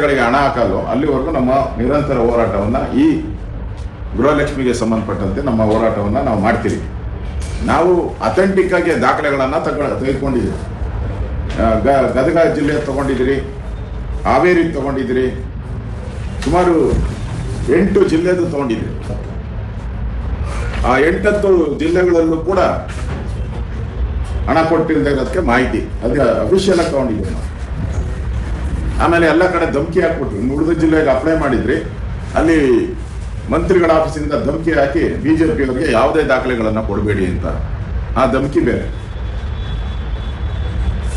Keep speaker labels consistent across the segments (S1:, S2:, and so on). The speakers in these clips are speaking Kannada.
S1: ರಸ್ತೆಗಳಿಗೆ ಹಣ ಹಾಕಲು ಅಲ್ಲಿವರೆಗೂ ನಮ್ಮ ನಿರಂತರ ಹೋರಾಟವನ್ನು ಈ ಗೃಹಲಕ್ಷ್ಮಿಗೆ ಸಂಬಂಧಪಟ್ಟಂತೆ ನಮ್ಮ ಹೋರಾಟವನ್ನು ನಾವು ಮಾಡ್ತೀವಿ. ನಾವು ಅಥೆಂಟಿಕ್ ಆಗಿ ದಾಖಲೆಗಳನ್ನು ತೆಗೆದುಕೊಂಡಿದ್ದೀವಿ. ಗದಗ ಜಿಲ್ಲೆ ತಗೊಂಡಿದ್ದೀರಿ, ಹಾವೇರಿ ತಗೊಂಡಿದ್ದೀರಿ, ಸುಮಾರು 8 ಜಿಲ್ಲೆದು ತಗೊಂಡಿದ್ದೀರಿ. ಆ 8 ಜಿಲ್ಲೆಗಳಲ್ಲೂ ಕೂಡ ಹಣ ಕೊಟ್ಟಿಲ್ಲದೆ ಇರೋದಕ್ಕೆ ಮಾಹಿತಿ ಅದು ಅಫಿಷಿಯಲ್ ಆಗಿ ತಗೊಂಡಿದ್ದೀವಿ ನಾವು. ಆಮೇಲೆ ಎಲ್ಲ ಕಡೆ ಧಮಕಿ ಹಾಕ್ಬಿಟ್ರು. ಉಳಿದ ಜಿಲ್ಲೆಗೆ ಅಪ್ಲೈ ಮಾಡಿದ್ರಿ, ಅಲ್ಲಿ ಮಂತ್ರಿಗಳ ಆಫೀಸಿಂದ ಧಮಕಿ ಹಾಕಿ ಬಿಜೆಪಿಯವರಿಗೆ ಯಾವುದೇ ದಾಖಲೆಗಳನ್ನು ಕೊಡಬೇಡಿ ಅಂತ ಆ ಧಮಕಿ ಬೇರೆ.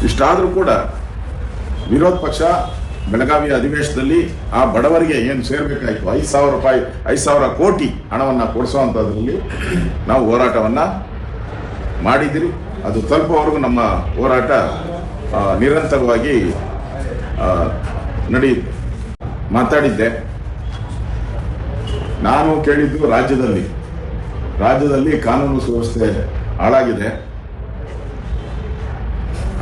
S1: ಇಷ್ಟಾದರೂ ಕೂಡ ವಿರೋಧ ಪಕ್ಷ ಬೆಳಗಾವಿಯ ಅಧಿವೇಶನದಲ್ಲಿ ಆ ಬಡವರಿಗೆ ಏನು ಸೇರ್ಬೇಕಾಯ್ತು 5,000 ರೂಪಾಯಿ 5,000 ಕೋಟಿ ಹಣವನ್ನು ಕೊಡಿಸುವಂಥದ್ರಲ್ಲಿ ನಾವು ಹೋರಾಟವನ್ನು ಮಾಡಿದಿರಿ. ಅದು ತಲುಪುವವರೆಗೂ ನಮ್ಮ ಹೋರಾಟ ನಿರಂತರವಾಗಿ ಮಾತಾಡಿದ್ದೆ. ನಾನು ಕೇಳಿದ್ದು ರಾಜ್ಯದಲ್ಲಿ ಕಾನೂನು ಸುವ್ಯವಸ್ಥೆ ಹಾಳಾಗಿದೆ,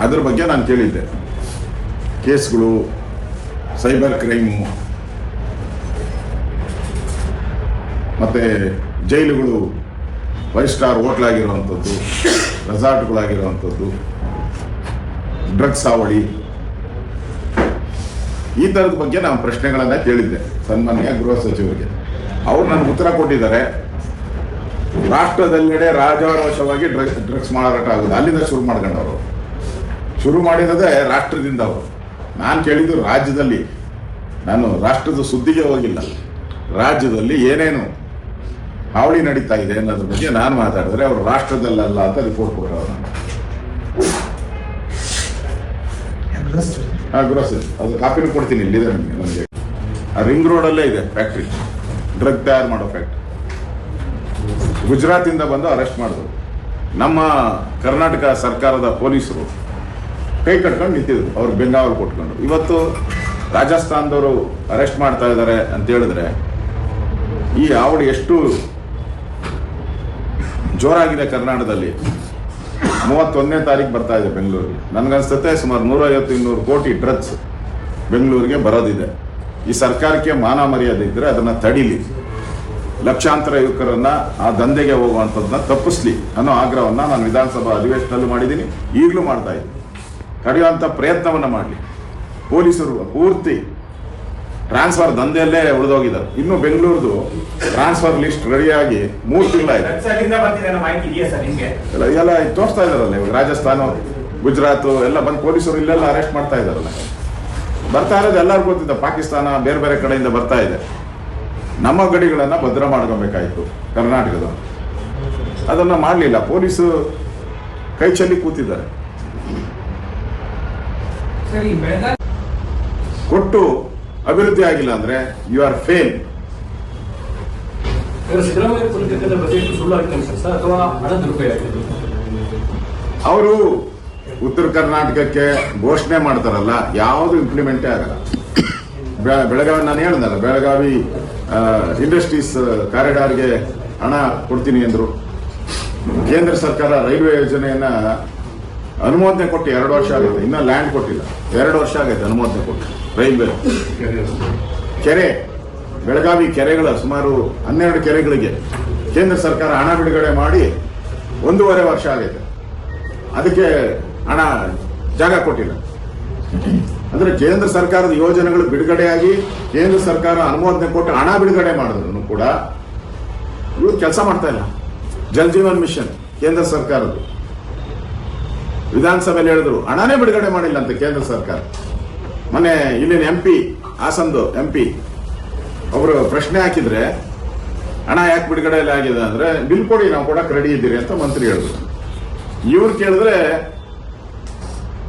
S1: ಅದ್ರ ಬಗ್ಗೆ ನಾನು ಕೇಳಿದ್ದೆ. ಕೇಸ್ಗಳು, ಸೈಬರ್ ಕ್ರೈಮು, ಮತ್ತು ಜೈಲುಗಳು 5 ಸ್ಟಾರ್ ಹೋಟ್ಲಾಗಿರುವಂಥದ್ದು, ರೆಸಾರ್ಟ್ಗಳಾಗಿರುವಂಥದ್ದು, ಡ್ರಗ್ಸ್ ಹಾವಳಿ, ಈ ಥರದ ಬಗ್ಗೆ ನಾನು ಪ್ರಶ್ನೆಗಳನ್ನು ಕೇಳಿದ್ದೆ ಸನ್ಮಾನ್ಯ ಗೃಹ ಸಚಿವರಿಗೆ. ಅವರು ನನಗೆ ಉತ್ತರ ಕೊಟ್ಟಿದ್ದಾರೆ. ರಾಷ್ಟ್ರದೆಲ್ಲೆಡೆ ರಾಜಾರೋಷವಾಗಿ ಡ್ರಗ್ಸ್ ಮಾರಾಟ ಆಗೋದು ಅಲ್ಲಿಂದ ಶುರು ಮಾಡಿರೋದೇ ರಾಷ್ಟ್ರದಿಂದ ಅವರು. ನಾನು ಕೇಳಿದ್ದು ರಾಜ್ಯದಲ್ಲಿ, ನಾನು ರಾಷ್ಟ್ರದ ಸುದ್ದಿಗೆ ಹೋಗಿಲ್ಲ, ರಾಜ್ಯದಲ್ಲಿ ಏನೇನು ಹಾವಳಿ ನಡೀತಾ ಇದೆ ಅನ್ನೋದ್ರ ಬಗ್ಗೆ ನಾನು ಮಾತಾಡಿದ್ರೆ ಅವರು ರಾಷ್ಟ್ರದಲ್ಲಲ್ಲ ಅಂತ ರಿಪೋರ್ಟ್ ಕೊಟ್ಟರು. ಗೃಹ ಸಚಿವ ಅದು ಕಾಪಿನೂ ಕೊಡ್ತೀನಿ, ಇಲ್ಲಿದೆ ನನಗೆ. ಆ ರಿಂಗ್ ರೋಡಲ್ಲೇ ಇದೆ ಫ್ಯಾಕ್ಟ್ರಿ, ಡ್ರಗ್ ತಯಾರು ಮಾಡೋ ಫ್ಯಾಕ್ಟ್ರಿ. ಗುಜರಾತಿಂದ ಬಂದು ಅರೆಸ್ಟ್ ಮಾಡಿದ್ರು. ನಮ್ಮ ಕರ್ನಾಟಕ ಸರ್ಕಾರದ ಪೊಲೀಸರು ಕೈ ಕಟ್ಕೊಂಡು ನಿಂತಿದ್ರು, ಅವ್ರು ಬೆಂಗಾವಲು ಕೊಟ್ಕೊಂಡು. ಇವತ್ತು ರಾಜಸ್ಥಾನದವರು ಅರೆಸ್ಟ್ ಮಾಡ್ತಾ ಇದ್ದಾರೆ ಅಂತ ಹೇಳಿದ್ರೆ ಈ ಹಾವಳಿ ಎಷ್ಟು ಜೋರಾಗಿದೆ. ಕರ್ನಾಟಕದಲ್ಲಿ 31ನೇ ತಾರೀಕು ಬರ್ತಾ ಇದೆ ಬೆಂಗಳೂರಿಗೆ. ನನಗನ್ಸುತ್ತೆ ಸುಮಾರು 150-200 ಕೋಟಿ ಡ್ರಗ್ಸ್ ಬೆಂಗಳೂರಿಗೆ ಬರೋದಿದೆ. ಈ ಸರ್ಕಾರಕ್ಕೆ ಮಾನ ಮರ್ಯಾದೆ ಇದ್ದರೆ ಅದನ್ನು ತಡೀಲಿ, ಲಕ್ಷಾಂತರ ಯುವಕರನ್ನ ಆ ದಂಧೆಗೆ ಹೋಗುವಂಥದ್ದನ್ನ ತಪ್ಪಿಸ್ಲಿ ಅನ್ನೋ ಆಗ್ರಹವನ್ನು ನಾನು ವಿಧಾನಸಭಾ ಅಧಿವೇಶನದಲ್ಲೂ ಮಾಡಿದ್ದೀನಿ, ಈಗಲೂ ಮಾಡ್ತಾ ಇದ್ದೀನಿ. ತಡೆಯುವಂಥ ಪ್ರಯತ್ನವನ್ನು ಮಾಡಲಿ. ಪೊಲೀಸರು ಪೂರ್ತಿ ಟ್ರಾನ್ಸ್ಫರ್ ದಂಧೆಯಲ್ಲೇ ಉಳಿದೋಗಿದ್ದಾರೆ. ಇನ್ನು ಬೆಂಗಳೂರದು ಟ್ರಾನ್ಸ್ಫರ್ ಲಿಸ್ಟ್ ರೆಡಿಯಾಗಿ 3 ತಿಂಗಳಾಯಿತು. ಎಲ್ಲ ತೋರಿಸ್ತಾ ಇದಾರಲ್ಲ ಇವಾಗ. ರಾಜಸ್ಥಾನ, ಗುಜರಾತ್ ಎಲ್ಲ ಬಂದು ಪೊಲೀಸರು ಇಲ್ಲೆಲ್ಲ ಅರೆಸ್ಟ್ ಮಾಡ್ತಾ ಇದಾರಲ್ಲ. ಬರ್ತಾ ಇರೋದು ಎಲ್ಲರಿಗೂ ಗೊತ್ತಿದೆ. ಪಾಕಿಸ್ತಾನ ಬೇರೆ ಬೇರೆ ಕಡೆಯಿಂದ ಬರ್ತಾ ಇದೆ. ನಮ್ಮ ಗಡಿಗಳನ್ನು ಭದ್ರ ಮಾಡ್ಕೊಬೇಕಾಯ್ತು ಕರ್ನಾಟಕದ. ಅದನ್ನು ಮಾಡಲಿಲ್ಲ. ಪೊಲೀಸು ಕೈ ಚೆಲ್ಲಿ ಕೂತಿದ್ದಾರೆ. ಕೊಟ್ಟು ಅಭಿವೃದ್ಧಿ ಆಗಿಲ್ಲ ಅಂದ್ರೆ ಯು ಆರ್ ಫೇಲ್. ಅವರು ಉತ್ತರ ಕರ್ನಾಟಕಕ್ಕೆ ಘೋಷಣೆ ಮಾಡ್ತಾರಲ್ಲ, ಯಾವುದು ಇಂಪ್ಲಿಮೆಂಟೇ ಆಗಲ್ಲ. ಬೆಳಗಾವಿ ನಾನು ಹೇಳಿದಲ್ಲ, ಬೆಳಗಾವಿ ಇಂಡಸ್ಟ್ರೀಸ್ ಕಾರಿಡಾರ್ಗೆ ಹಣ ಕೊಡ್ತೀನಿ ಅಂದರು. ಕೇಂದ್ರ ಸರ್ಕಾರ ರೈಲ್ವೆ ಯೋಜನೆಯನ್ನ ಅನುಮೋದನೆ ಕೊಟ್ಟು 2 ವರ್ಷ ಆಗುತ್ತೆ, ಇನ್ನೂ ಲ್ಯಾಂಡ್ ಕೊಟ್ಟಿಲ್ಲ. 2 ವರ್ಷ ಆಗೈತೆ ಅನುಮೋದನೆ ಕೊಟ್ಟು. ರೈಲ್ವೆ ಕೆರೆ, ಬೆಳಗಾವಿ ಕೆರೆಗಳ ಸುಮಾರು 12 ಕೆರೆಗಳಿಗೆ ಕೇಂದ್ರ ಸರ್ಕಾರ ಹಣ ಬಿಡುಗಡೆ ಮಾಡಿ 1.5 ವರ್ಷ ಆಗೈತೆ. ಅದಕ್ಕೆ ಹಣ ಜಾಗ ಕೊಟ್ಟಿಲ್ಲ. ಅಂದ್ರೆ ಕೇಂದ್ರ ಸರ್ಕಾರದ ಯೋಜನೆಗಳು ಬಿಡುಗಡೆಯಾಗಿ ಕೇಂದ್ರ ಸರ್ಕಾರ ಅನುಮೋದನೆ ಕೊಟ್ಟು ಹಣ ಬಿಡುಗಡೆ ಮಾಡಿದ್ರು ಕೂಡ ಇವ್ರು ಕೆಲಸ ಮಾಡ್ತಾ ಇಲ್ಲ. ಜಲ್ ಜೀವನ್ ಮಿಷನ್ ಕೇಂದ್ರ ಸರ್ಕಾರದ್ದು ವಿಧಾನಸಭೆಯಲ್ಲಿ ಹೇಳಿದ್ರು, ಹಣನೇ ಬಿಡುಗಡೆ ಮಾಡಿಲ್ಲ ಅಂತ ಕೇಂದ್ರ ಸರ್ಕಾರ. ಮೊನ್ನೆ ಇಲ್ಲಿನ MP, ಹಾಸನದ MP ಅವರು ಪ್ರಶ್ನೆ ಹಾಕಿದ್ರೆ ಹಣ ಯಾಕೆ ಬಿಡುಗಡೆ ಇಲ್ಲ ಆಗಿದೆ ಅಂದ್ರೆ, ಬಿಲ್ ಕೊಡಿ ನಾವು ಕೊಡಕ್ಕೆ ರೆಡಿ ಇದ್ದೀರಿ ಅಂತ ಮಂತ್ರಿ ಹೇಳಿದ್ರು. ಇವ್ರು ಕೇಳಿದ್ರೆ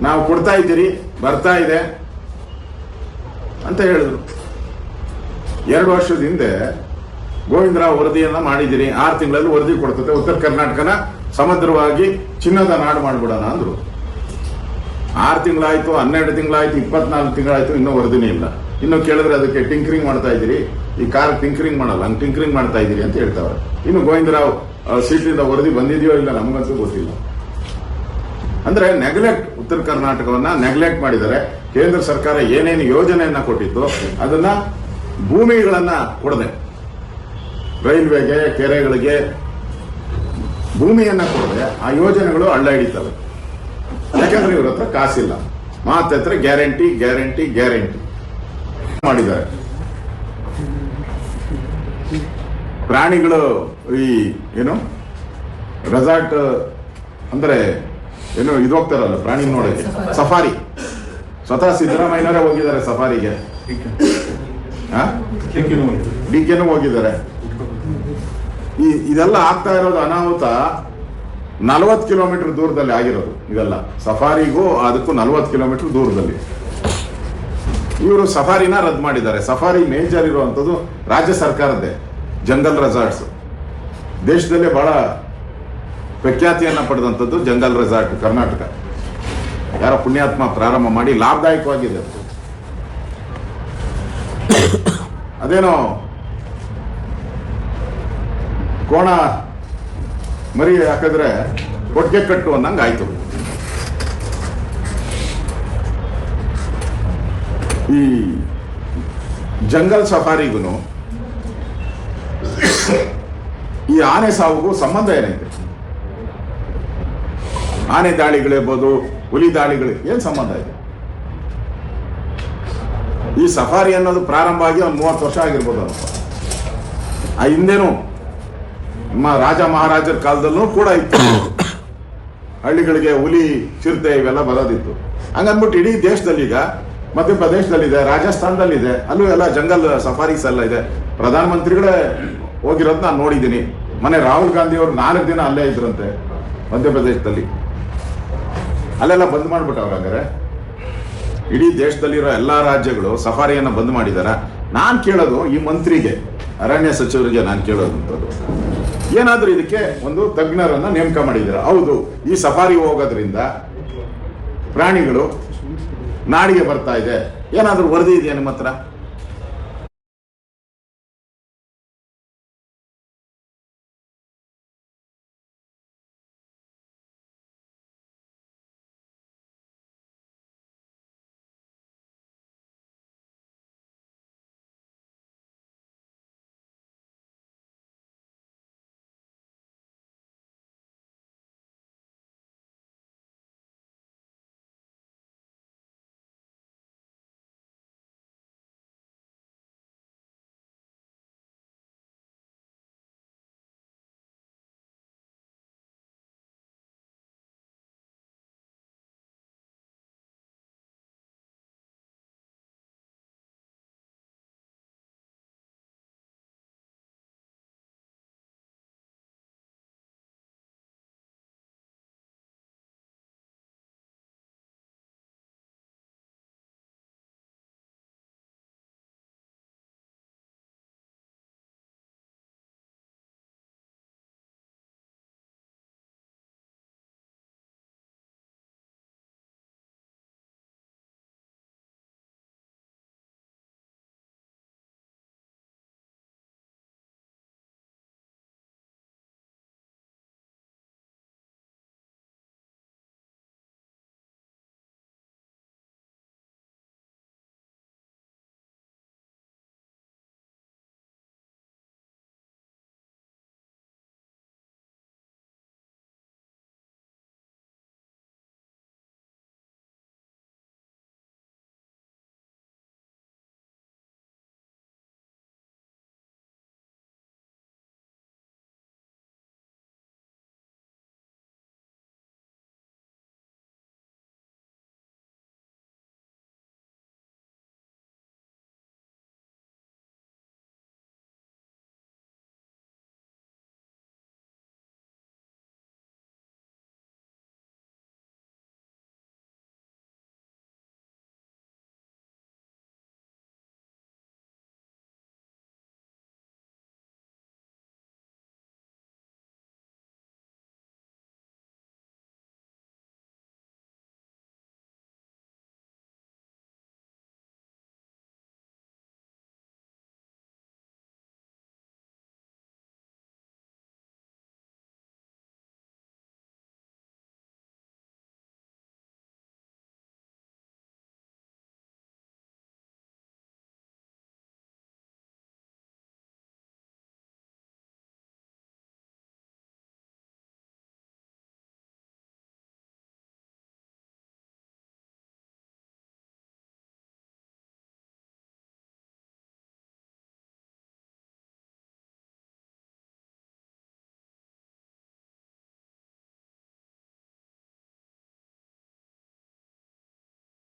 S1: ನಾವು ಕೊಡ್ತಾ ಇದ್ದೀರಿ, ಬರ್ತಾ ಇದೆ ಅಂತ ಹೇಳಿದ್ರು. 2 ವರ್ಷದ ಹಿಂದೆ ಗೋವಿಂದರಾವ್ ವರದಿಯನ್ನ ಮಾಡಿದಿರಿ, 6 ತಿಂಗಳಲ್ಲಿ ವರದಿ ಕೊಡ್ತದೆ, ಉತ್ತರ ಕರ್ನಾಟಕನ ಸಮಗ್ರವಾಗಿ ಚಿನ್ನದ ನಾಡು ಮಾಡ್ಬಿಡೋಣ ಅಂದ್ರು. 6 ತಿಂಗಳಾಯ್ತು, 12 ತಿಂಗಳಾಯ್ತು, 24 ತಿಂಗಳಾಯ್ತು, ಇನ್ನೂ ವರದಿನೇ ಇಲ್ಲ. ಇನ್ನು ಕೇಳಿದ್ರೆ ಅದಕ್ಕೆ ಟಿಂಕರಿಂಗ್ ಮಾಡ್ತಾ ಇದ್ದೀರಿ, ಈ ಕಾರ್ ಟಿಂಕರಿಂಗ್ ಮಾಡಲ್ಲ, ಹಂಗೆ ಟಿಂಕರಿಂಗ್ ಮಾಡ್ತಾ ಇದ್ದೀರಿ ಅಂತ ಹೇಳ್ತಾವ್ರೆ. ಇನ್ನು ಗೋವಿಂದರಾವ್ ಸೀಟಿಂದ ವರದಿ ಬಂದಿದೆಯೋ ಇಲ್ಲ ನಮಗಂತೂ ಗೊತ್ತಿಲ್ಲ. ಅಂದ್ರೆ ನೆಗ್ಲೆಕ್ಟ್, ಉತ್ತರ ಕರ್ನಾಟಕವನ್ನ ನೆಗ್ಲೆಕ್ಟ್ ಮಾಡಿದ್ದಾರೆ. ಕೇಂದ್ರ ಸರ್ಕಾರ ಏನೇನು ಯೋಜನೆಯನ್ನ ಕೊಟ್ಟಿತ್ತು ಅದನ್ನ ಭೂಮಿಗಳನ್ನ ಕೊಡದೆ, ರೈಲ್ವೆಗೆ, ಕೆರೆಗಳಿಗೆ ಭೂಮಿಯನ್ನ ಕೊಡದೆ ಆ ಯೋಜನೆಗಳು ಹಳ್ಳ ಹಿಡಿತವೆ. ಯಾಕಂದ್ರೆ ಇವ್ರ ಹತ್ರ ಕಾಸಿಲ್ಲ. ಮಾತ್ರ ಗ್ಯಾರಂಟಿ ಗ್ಯಾರಂಟಿ ಗ್ಯಾರಂಟಿ ಮಾಡಿದ್ದಾರೆ. ಪ್ರಾಣಿಗಳು ಈ ಏನು ರೆಸಾರ್ಟ್ ಅಂದ್ರೆ ಏನು ಇದು ಹೋಗ್ತಾರಲ್ಲ ಪ್ರಾಣಿ ನೋಡಕ್ಕೆ, ಸಫಾರಿ. ಸ್ವತಃ ಸಿದ್ದರಾಮಯ್ಯನವರೇ ಹೋಗಿದ್ದಾರೆ ಸಫಾರಿಗೆ, ಡಿಕೆನೂ ಹೋಗಿದ್ದಾರೆ. ಇದೆಲ್ಲ ಆಗ್ತಾ ಇರೋದು ಅನಾಹುತ 40 ಕಿಲೋಮೀಟರ್ ದೂರದಲ್ಲಿ ಆಗಿರೋದು. ಇದೆಲ್ಲ ಸಫಾರಿಗೂ ಅದಕ್ಕೂ 40 ಕಿಲೋಮೀಟರ್ ದೂರದಲ್ಲಿ. ಇವರು ಸಫಾರಿನ ರದ್ದು ಮಾಡಿದ್ದಾರೆ. ಸಫಾರಿ ಮೇಜರ್ ಇರುವಂಥದ್ದು ರಾಜ್ಯ ಸರ್ಕಾರದ್ದೇ, ಜಂಗಲ್ ರೆಸಾರ್ಟ್ಸ್. ದೇಶದಲ್ಲೇ ಬಹಳ ಪ್ರಖ್ಯಾತಿಯನ್ನ ಪಡೆದಂಥದ್ದು ಜಂಗಲ್ ರೆಸಾರ್ಟ್ ಕರ್ನಾಟಕ. ಯಾರೋ ಪುಣ್ಯಾತ್ಮ ಪ್ರಾರಂಭ ಮಾಡಿ ಲಾಭದಾಯಕವಾಗಿದೆ. ಅದೇನೋ ಕೋಣ ಮರಿ ಹಾಕಿದ್ರೆ ಕೊಟ್ಟಿಗೆ ಕಟ್ಟು ಅನ್ನಂಗೆ ಆಯ್ತು. ಈ ಜಂಗಲ್ ಸಫಾರಿಗೂ ಈ ಆನೆ ಸಾವುಗೂ ಸಂಬಂಧ ಏನೈತೆ? ಆನೆ ದಾಳಿಗಳಿರ್ಬೋದು, ಹುಲಿ ದಾಳಿಗಳು ಏನ್ ಸಂಬಂಧ ಇದೆ? ಈ ಸಫಾರಿ ಅನ್ನೋದು ಪ್ರಾರಂಭ ಆಗಿ ಒಂದು 30 ವರ್ಷ ಆಗಿರ್ಬೋದು ಅನ್ಪ. ಆ ಹಿಂದೆನೂ ನಮ್ಮ ರಾಜ ಮಹಾರಾಜರ ಕಾಲದಲ್ಲೂ ಕೂಡ ಇತ್ತು. ಹಳ್ಳಿಗಳಿಗೆ ಹುಲಿ, ಚಿರತೆ ಇವೆಲ್ಲ ಬರೋದಿತ್ತು. ಹಂಗನ್ಬಿಟ್ಟು ಇಡೀ ದೇಶದಲ್ಲಿ ಈಗ ಮಧ್ಯಪ್ರದೇಶದಲ್ಲಿದೆ, ರಾಜಸ್ಥಾನದಲ್ಲಿದೆ, ಅಲ್ಲೂ ಎಲ್ಲ ಜಂಗಲ್ ಸಫಾರೀಸ್ ಎಲ್ಲ ಇದೆ. ಪ್ರಧಾನಮಂತ್ರಿಗಳೇ ಹೋಗಿರೋದು ನಾನು ನೋಡಿದ್ದೀನಿ. ಮೊನ್ನೆ ರಾಹುಲ್ ಗಾಂಧಿ ಅವರು 4 ದಿನ ಅಲ್ಲೇ ಇದ್ರಂತೆ ಮಧ್ಯಪ್ರದೇಶದಲ್ಲಿ. ಅಲ್ಲೆಲ್ಲ ಬಂದ್ ಮಾಡ್ಬಿಟ್ಟವ್ರ. ಹಾಗಾದ್ರೆ ಇಡೀ ದೇಶದಲ್ಲಿರೋ ಎಲ್ಲಾ ರಾಜ್ಯಗಳು ಸಫಾರಿಯನ್ನ ಬಂದ್ ಮಾಡಿದಾರ. ನಾನ್ ಕೇಳೋದು ಈ ಮಂತ್ರಿಗೆ, ಅರಣ್ಯ ಸಚಿವರಿಗೆ ನಾನು ಕೇಳೋದಂಥದ್ದು, ಏನಾದ್ರೂ ಇದಕ್ಕೆ ಒಂದು ತಜ್ಞರನ್ನ ನೇಮಕ ಮಾಡಿದ್ದೀರಾ? ಹೌದು, ಈ ಸಫಾರಿ ಹೋಗೋದ್ರಿಂದ ಪ್ರಾಣಿಗಳು ನಾಡಿಗೆ ಬರ್ತಾ ಇದೆ, ಏನಾದ್ರೂ ವರದಿ ಇದೆಯಾ ನಿಮ್ಮ ಹತ್ರ?